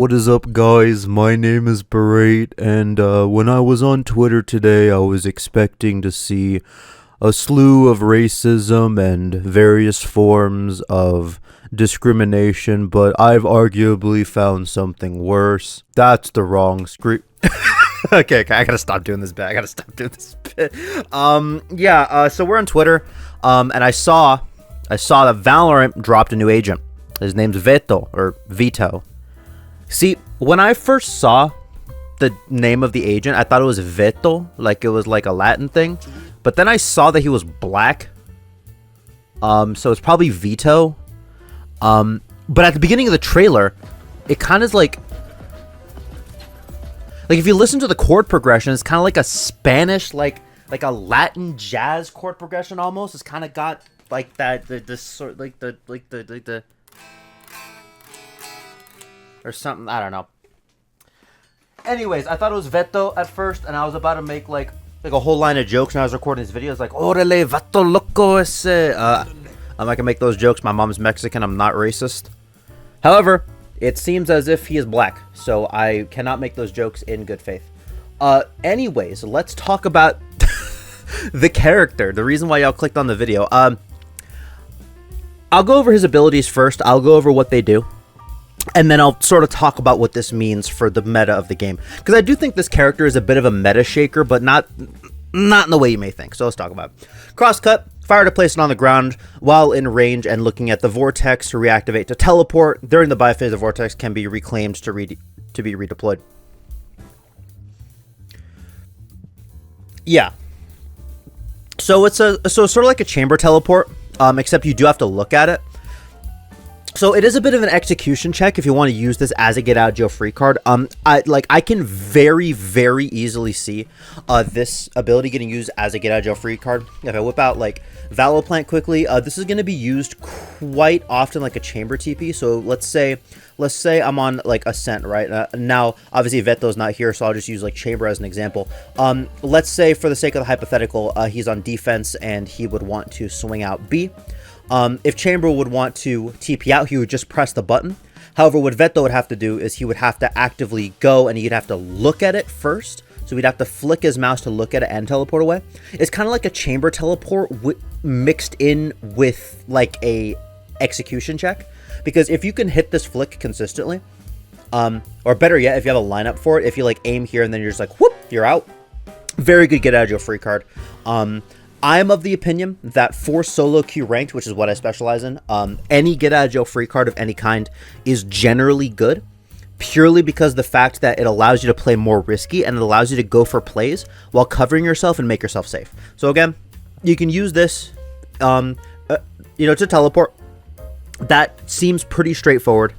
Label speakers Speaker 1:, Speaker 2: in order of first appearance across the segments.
Speaker 1: What is up, guys? My name is Berate, and when I was on Twitter today, I was expecting to see a slew of racism and various forms of discrimination, but I've arguably found something worse. That's the wrong screen. Okay, I gotta stop doing this bit. I gotta stop doing this bit. So we're on Twitter, and I saw that Valorant dropped a new agent. His name's Veto, or Veto. See, when I first saw the name of the agent, I thought it was Veto, like it was like a Latin thing. But then I saw that he was black. So it's probably Veto. But at the beginning of the trailer, it kind of like if you listen to the chord progression, it's kind of like a Spanish, like a Latin jazz chord progression almost. It's kind of got like that, this sort like the or something, I don't know. Anyways, I thought it was Veto at first, and I was about to make like a whole line of jokes when I was recording this video. It's like, Orale, Veto loco ese. I'm not gonna make those jokes. My mom's Mexican. I'm not racist. However, it seems as if he is black, so I cannot make those jokes in good faith. Anyways, let's talk about the character. The reason why y'all clicked on the video. I'll go over his abilities first. I'll go over what they do. And then I'll sort of talk about what this means for the meta of the game. Because I do think this character is a bit of a meta shaker, but not in the way you may think. So let's talk about it. Crosscut, fire to place it on the ground while in range and looking at the vortex to reactivate to teleport. During the buy phase, the vortex can be reclaimed to be redeployed. Yeah. So it's sort of like a chamber teleport, except you do have to look at it. So it is a bit of an execution check if you want to use this as a get out of jail free card. I can very, very easily see this ability getting used as a get out of jail free card. If I whip out like Valoplant quickly, this is going to be used quite often like a chamber TP. So let's say I'm on like Ascent, right? Now obviously Veto's not here, so I'll just use like chamber as an example. Let's say for the sake of the hypothetical, he's on defense and he would want to swing out B. If Chamber would want to TP out, he would just press the button. However, what Veto would have to do is he would have to actively go and he'd have to look at it first. So he'd have to flick his mouse to look at it and teleport away. It's kind of like a chamber teleport mixed in with like a execution check. Because if you can hit this flick consistently, or better yet, if you have a lineup for it, if you like aim here and then you're just like, whoop, you're out. Very good get out of jail free card. I am of the opinion that for solo queue ranked, which is what I specialize in, any get out of jail free card of any kind is generally good, purely because the fact that it allows you to play more risky and it allows you to go for plays while covering yourself and make yourself safe. So again, you can use this, to teleport. That seems pretty straightforward.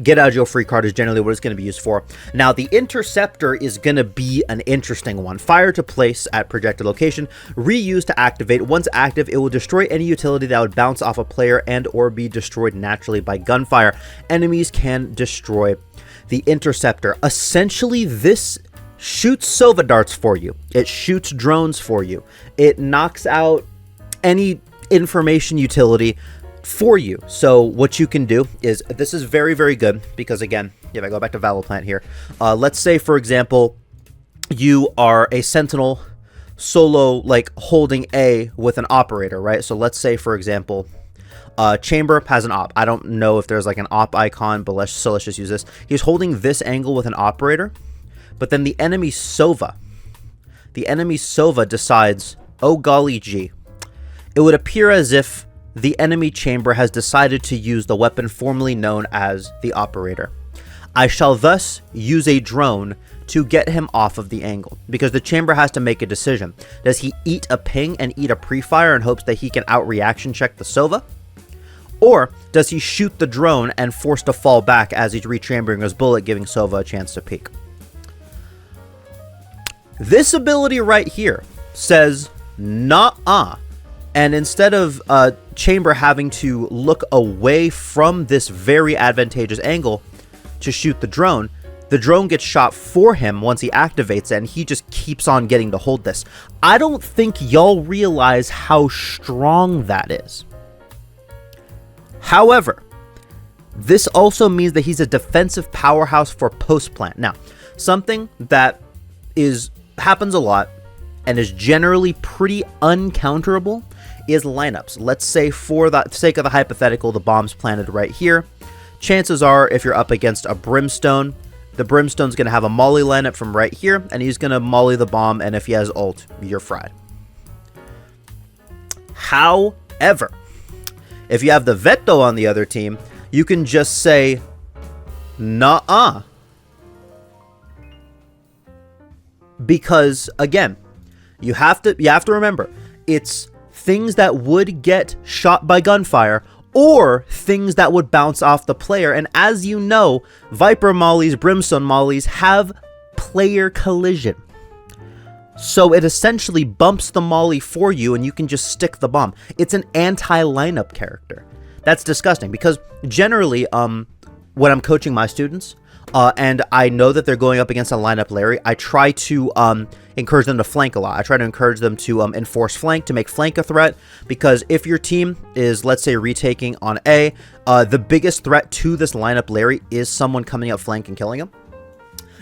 Speaker 1: Get out of jail free card is generally what it's going to be used for. Now, the Interceptor is going to be an interesting one. Fire to place at projected location. Reuse to activate. Once active, it will destroy any utility that would bounce off a player and or be destroyed naturally by gunfire. Enemies can destroy the Interceptor. Essentially, this shoots Sova darts for you. It shoots drones for you. It knocks out any information utility for you. So what you can do is, this is very, very good because again, if I go back to Valoplant here, let's say for example, you are a sentinel solo, like holding A with an operator, right? So let's say for example, Chamber has an op. I don't know if there's like an op icon, but let's just use this. He's holding this angle with an operator, but then the enemy Sova decides, oh golly gee, it would appear as if the enemy chamber has decided to use the weapon formerly known as the operator. I shall thus use a drone to get him off of the angle, because the chamber has to make a decision. Does he eat a ping and eat a pre-fire in hopes that he can out-reaction check the Sova? Or does he shoot the drone and force to fall back as he's rechambering his bullet, giving Sova a chance to peek? This ability right here says, nah-uh. And instead of Chamber having to look away from this very advantageous angle to shoot the drone gets shot for him once he activates it, and he just keeps on getting to hold this. I don't think y'all realize how strong that is. However, This also means that he's a defensive powerhouse for post plant. Now, something that happens a lot and is generally pretty uncounterable is lineups. Let's say, for the sake of the hypothetical, the bomb's planted right here. Chances are, if you're up against a Brimstone, the Brimstone's going to have a molly lineup from right here, and he's going to molly the bomb, and if he has ult, you're fried. However, if you have the Veto on the other team, you can just say, nah-uh. Because, again, you have to remember, it's things that would get shot by gunfire or things that would bounce off the player. And as you know, Viper mollies, Brimstone mollies have player collision. So it essentially bumps the molly for you and you can just stick the bomb. It's an anti-lineup character. That's disgusting because generally, when I'm coaching my students, and I know that they're going up against a lineup Larry, I try to encourage them to flank a lot. I try to encourage them to enforce flank, to make flank a threat, because if your team is, let's say, retaking on A, the biggest threat to this lineup Larry is someone coming up flank and killing him.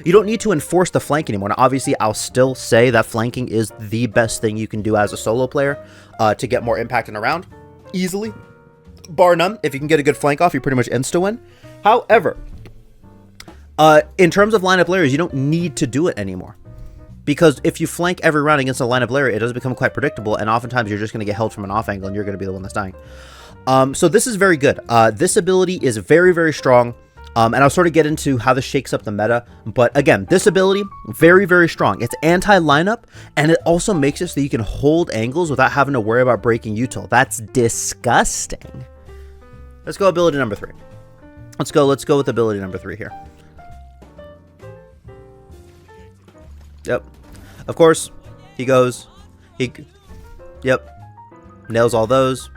Speaker 1: You don't need to enforce the flank anymore. Now, obviously, I'll still say that flanking is the best thing you can do as a solo player to get more impact in a round, easily. Bar none, if you can get a good flank off, you pretty much insta-win. However, in terms of lineup Larrys, you don't need to do it anymore. Because if you flank every round against a lineup Larry, it does become quite predictable, and oftentimes you're just going to get held from an off angle, and you're going to be the one that's dying. So this is very good. This ability is very, very strong, and I'll sort of get into how this shakes up the meta. But again, this ability, very, very strong. It's anti-lineup, and it also makes it so you can hold angles without having to worry about breaking util. That's disgusting. Let's go ability number 3. Let's go with ability number 3 here. Yep. Of course, nails all those,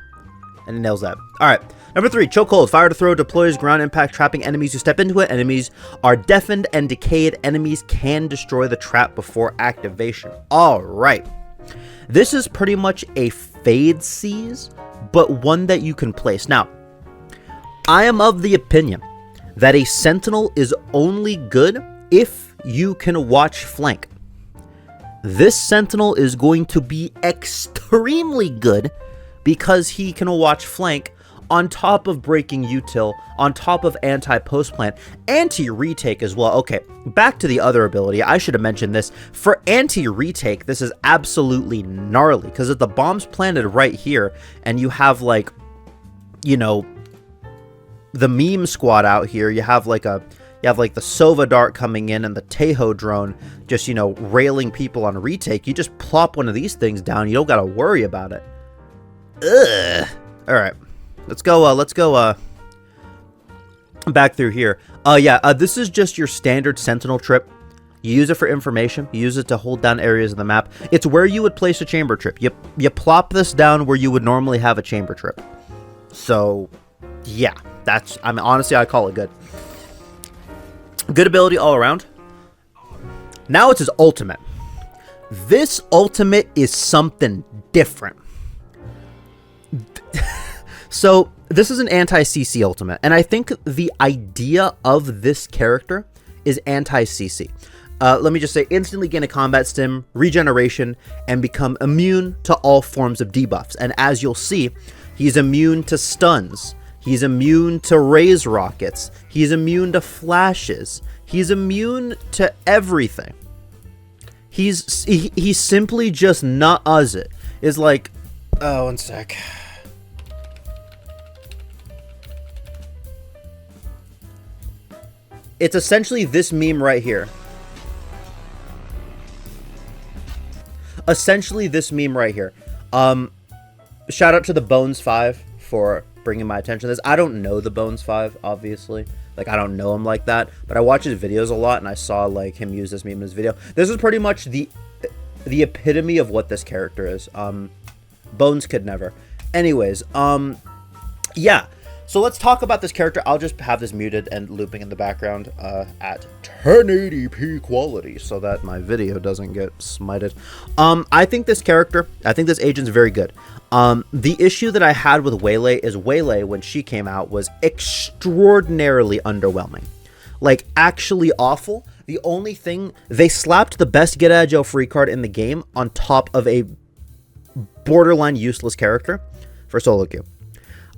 Speaker 1: and he nails that. All right. Number 3, Chokehold. Fire to throw deploys ground impact, trapping enemies who step into it. Enemies are deafened and decayed. Enemies can destroy the trap before activation. All right. This is pretty much a fade seize, but one that you can place. Now, I am of the opinion that a Sentinel is only good if you can watch flank. This Sentinel is going to be extremely good because he can watch flank on top of breaking util, on top of anti-post plant, anti-retake as well. Okay, back to the other ability. I should have mentioned this. For anti-retake, this is absolutely gnarly because if the bomb's planted right here and you have, like, you know, the meme squad out here, you have like the Sova dart coming in and the Tejo drone just, you know, railing people on retake. You just plop one of these things down. You don't got to worry about it. Ugh. All right. Let's go back through here. This is just your standard Sentinel trip. You use it for information. You use it to hold down areas of the map. It's where you would place a chamber trip. You plop this down where you would normally have a chamber trip. So, yeah. Honestly, I call it good. Good ability all around. Now it's his ultimate. This ultimate is something different. So, this is an anti-CC ultimate, and I think the idea of this character is anti-CC. Let me just say, instantly gain a combat stim, regeneration, and become immune to all forms of debuffs. And as you'll see, he's immune to stuns. He's immune to raise rockets. He's immune to flashes. He's immune to everything. He simply just not us it. Is like, oh, one sec. It's essentially this meme right here. Shout out to the Bones 5 for bringing my attention to this. I don't know the Bones 5, obviously. Like, I don't know him like that, but I watch his videos a lot, and I saw, like, him use this meme in his video. This is pretty much the epitome of what this character is. Bones could never. Anyways, yeah. So let's talk about this character. I'll just have this muted and looping in the background at 1080p quality so that my video doesn't get smited. I think this agent's very good. The issue that I had with Waylay is Waylay, when she came out, was extraordinarily underwhelming. Like, actually awful. The only thing, they slapped the best get out of jail free card in the game on top of a borderline useless character for solo queue.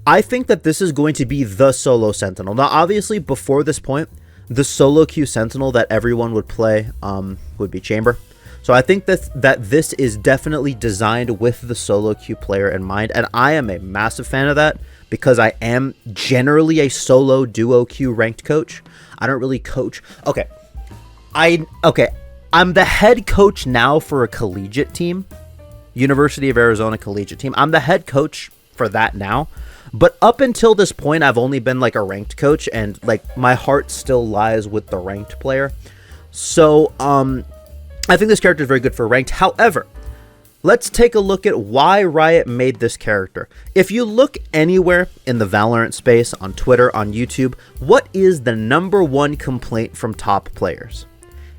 Speaker 1: I think that this is going to be the solo Sentinel. Now, obviously, before this point, the solo queue Sentinel that everyone would play would be Chamber. So I think that this is definitely designed with the solo queue player in mind, and I am a massive fan of that because I am generally a solo duo queue ranked coach. I don't really coach. I'm the head coach now for a collegiate team, University of Arizona collegiate team. I'm the head coach for that now. But up until this point, I've only been like a ranked coach, and like my heart still lies with the ranked player. So I think this character is very good for ranked. However, let's take a look at why Riot made this character. If you look anywhere in the Valorant space, on Twitter, on YouTube, what is the #1 complaint from top players?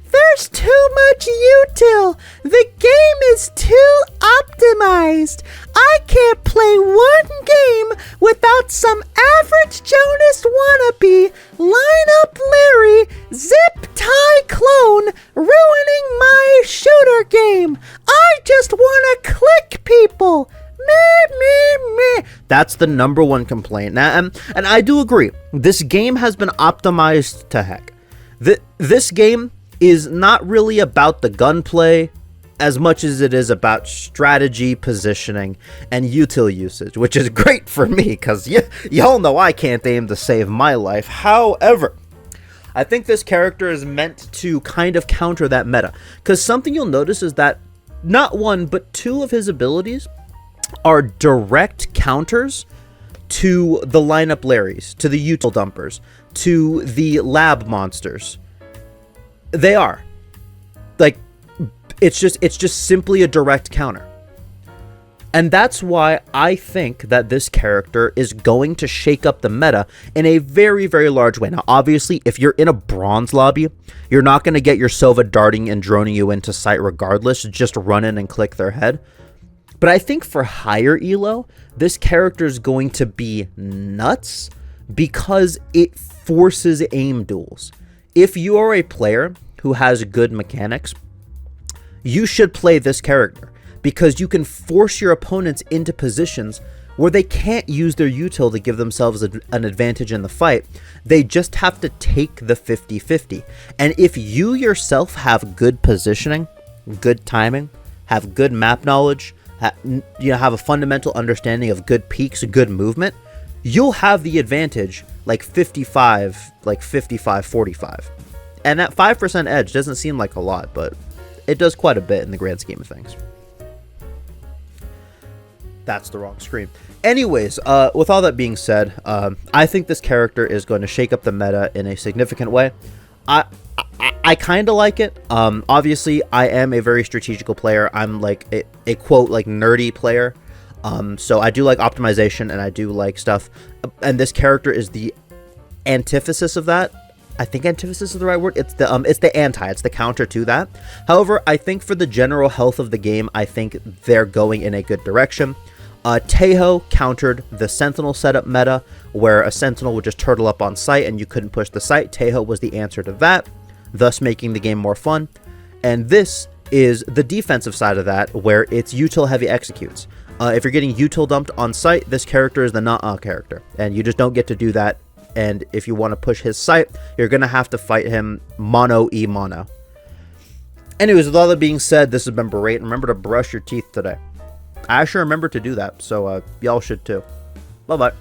Speaker 1: There's too much util. The game is too optimized. I can't play one game without some average Jonas wannabe, line up Larry, zip tie clone, ruining my shooter game. I just want to click people. Meh. That's the #1 complaint. Now, and I do agree. This game has been optimized to heck. This game is not really about the gunplay as much as it is about strategy, positioning, and util usage, which is great for me because y'all know I can't aim to save my life. However, I think this character is meant to kind of counter that meta, because something you'll notice is that not one but two of his abilities are direct counters to the lineup Larrys, to the util dumpers, to the lab monsters. They are like, it's just simply a direct counter. And that's why I think that this character is going to shake up the meta in a very, very large way. Now, obviously, if you're in a bronze lobby, you're not going to get your Sova darting and droning you into sight regardless. Just run in and click their head. But I think for higher elo, this character is going to be nuts because it forces aim duels. If you are a player who has good mechanics, you should play this character because you can force your opponents into positions where they can't use their util to give themselves an advantage in the fight. They just have to take the 50-50. And if you yourself have good positioning, good timing, have good map knowledge, have a fundamental understanding of good peaks, good movement, you'll have the advantage like 55-45. And that 5% edge doesn't seem like a lot, but it does quite a bit in the grand scheme of things. That's the wrong screen. Anyways, with all that being said, I think this character is going to shake up the meta in a significant way. I kind of like it. Obviously, I am a very strategical player. I'm like a quote, like nerdy player. So I do like optimization and I do like stuff. And this character is the antithesis of that. I think antithesis is the right word. It's the anti. It's the counter to that. However, I think for the general health of the game, I think they're going in a good direction. Tejo countered the Sentinel setup meta, where a Sentinel would just turtle up on site and you couldn't push the site. Tejo was the answer to that, thus making the game more fun. And this is the defensive side of that, where it's util heavy executes. If you're getting util dumped on site, this character is the not character, and you just don't get to do that. And if you want to push his site, you're going to have to fight him mono. Anyways, with all that being said, this has been Berate. Remember to brush your teeth today. I actually remember to do that, so y'all should too. Bye-bye.